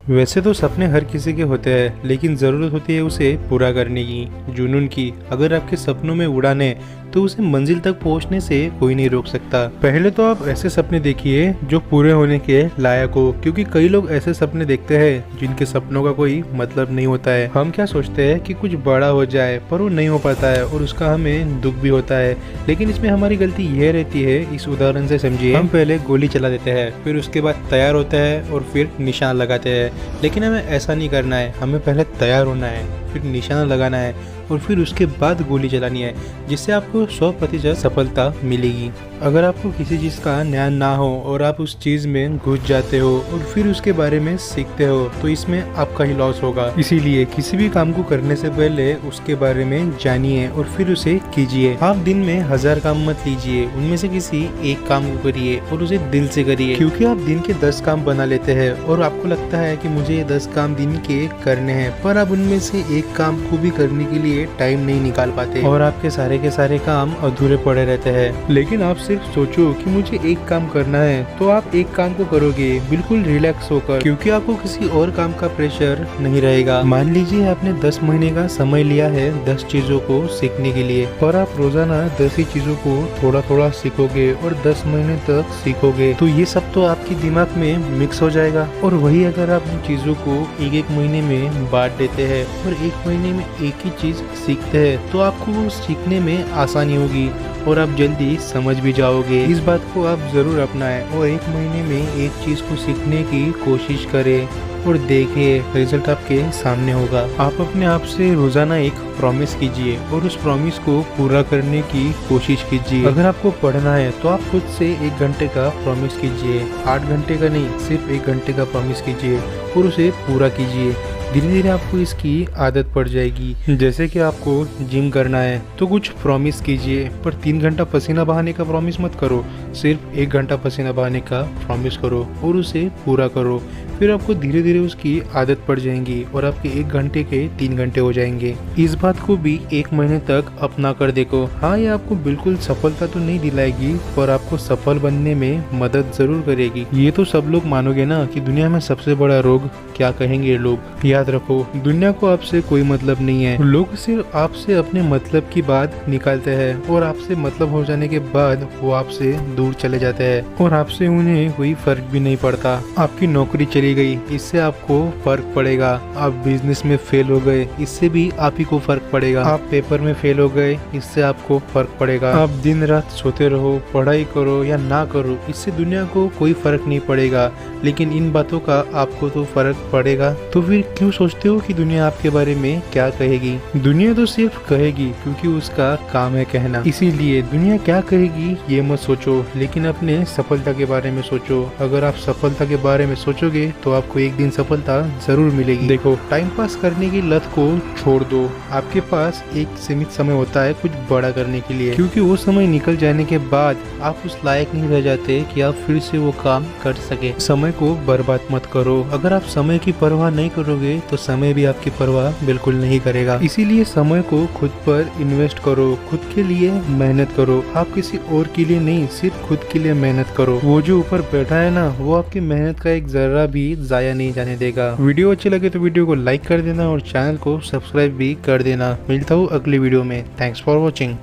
वैसे तो सपने हर किसी के होते हैं, लेकिन ज़रूरत होती है उसे पूरा करने की, जुनून की। अगर आपके सपनों में उड़ान है तो उसे मंजिल तक पहुंचने से कोई नहीं रोक सकता। पहले तो आप ऐसे सपने देखिए जो पूरे होने के लायक हो, क्योंकि कई लोग ऐसे सपने देखते हैं जिनके सपनों का कोई मतलब नहीं होता है। हम क्या सोचते हैं कि कुछ बड़ा हो जाए, पर वो नहीं हो पाता है और उसका हमें दुख भी होता है। लेकिन इसमें हमारी गलती यह रहती है, इस उदाहरण से समझिए। हम पहले गोली चला देते हैं, फिर उसके बाद तैयार होते हैं और फिर निशान लगाते हैं। लेकिन हमें ऐसा नहीं करना है, हमें पहले तैयार होना है, फिर निशाना लगाना है और फिर उसके बाद गोली चलानी है, जिससे आपको 100% सफलता मिलेगी। अगर आपको किसी चीज़ का ज्ञान ना हो और आप उस चीज़ में घुस जाते हो और फिर उसके बारे में सीखते हो, तो इसमें आपका ही लॉस होगा। इसीलिए किसी भी काम को करने से पहले उसके बारे में जानिए और फिर उसे कीजिए। आप दिन में 1000 काम मत लीजिए, उनमें से किसी एक काम को करिए और उसे दिल से करिए। क्योंकि आप दिन के 10 काम बना लेते हैं और आपको लगता है कि मुझे ये 10 काम दिन के करने हैं, पर आप उनमें से एक काम को भी करने के लिए टाइम नहीं निकाल पाते और आपके सारे के सारे काम अधूरे पड़े रहते हैं। लेकिन आप सिर्फ सोचो कि मुझे एक काम करना है, तो आप एक काम को करोगे बिल्कुल रिलैक्स होकर, क्योंकि आपको किसी और काम का प्रेशर नहीं रहेगा। मान लीजिए आपने 10 महीने का समय लिया है 10 चीजों को सीखने के लिए, पर आप रोजाना 10 ही चीजों को थोड़ा थोड़ा सीखोगे और 10 महीने तक सीखोगे, तो ये सब तो आपके दिमाग में मिक्स हो जाएगा। और वही अगर आप इन चीजों को एक एक महीने में बांट देते हैं और एक महीने में एक ही चीज सीखते हैं, तो आपको वो सीखने में आसानी होगी और आप जल्दी समझ भी जाओगे। इस बात को आप जरूर अपनाएं और एक महीने में एक चीज को सीखने की कोशिश करें और देखिए रिजल्ट आपके सामने होगा। आप अपने आप से रोजाना एक प्रॉमिस कीजिए और उस प्रॉमिस को पूरा करने की कोशिश कीजिए। अगर आपको पढ़ना है तो आप खुद से 1 घंटे का प्रॉमिस कीजिए, 8 घंटे का नहीं, सिर्फ 1 घंटे का प्रॉमिस कीजिए और उसे पूरा कीजिए। धीरे धीरे आपको इसकी आदत पड़ जाएगी। जैसे कि आपको जिम करना है तो कुछ प्रॉमिस कीजिए, पर 3 घंटा पसीना बहाने का प्रॉमिस मत करो, सिर्फ 1 घंटा पसीना बहाने का प्रॉमिस करो और उसे पूरा करो। फिर आपको धीरे धीरे उसकी आदत पड़ जाएंगी और आपके 1 घंटे के 3 घंटे हो जाएंगे। इस बात को भी 1 महीने तक अपना कर देखो। हाँ, ये आपको बिल्कुल सफलता तो नहीं दिलाएगी, पर आपको सफल बनने में मदद जरूर करेगी। ये तो सब लोग मानोगे ना कि दुनिया में सबसे बड़ा रोग क्या कहेंगे लोग। याद रखो, दुनिया को आपसे कोई मतलब नहीं है। लोग सिर्फ आपसे अपने मतलब की बात निकालते हैं और आपसे मतलब हो जाने के बाद वो आपसे दूर चले जाते हैं और आपसे उन्हें कोई फर्क भी नहीं पड़ता। आपकी नौकरी चली गई, इससे आपको फर्क पड़ेगा। आप बिजनेस में फेल हो गए, इससे भी आप ही को फर्क पड़ेगा। आप पेपर में फेल हो गए, इससे आपको फर्क पड़ेगा। आप दिन रात सोते रहो, पढ़ाई करो या ना करो, इससे दुनिया को कोई फर्क नहीं पड़ेगा, लेकिन इन बातों का आपको तो फर्क पड़ेगा। तो फिर क्यों सोचते हो कि दुनिया आपके बारे में क्या कहेगी? दुनिया तो सिर्फ कहेगी क्योंकि उसका काम है कहना। इसीलिए दुनिया क्या कहेगी ये मत सोचो, लेकिन अपने सफलता के बारे में सोचो। अगर आप सफलता के बारे में सोचोगे तो आपको एक दिन सफलता जरूर मिलेगी। देखो, टाइम पास करने की लत को छोड़ दो। आपके पास एक सीमित समय होता है कुछ बड़ा करने के लिए, क्योंकि वो समय निकल जाने के बाद आप उस लायक नहीं रह जाते कि आप फिर से वो काम कर सके। समय को बर्बाद मत करो। अगर आप समय की परवाह नहीं करोगे तो समय भी आपकी परवाह बिल्कुल नहीं करेगा। इसीलिए समय को खुद पर इन्वेस्ट करो, खुद के लिए मेहनत करो। आप किसी और के लिए नहीं, सिर्फ खुद के लिए मेहनत करो। वो जो ऊपर बैठा है ना, वो आपकी मेहनत का एक जर्रा भी जाया नहीं जाने देगा। वीडियो अच्छी लगे तो वीडियो को लाइक कर देना और चैनल को सब्सक्राइब भी कर देना। मिलता हूँ अगली वीडियो में। Thanks for watching.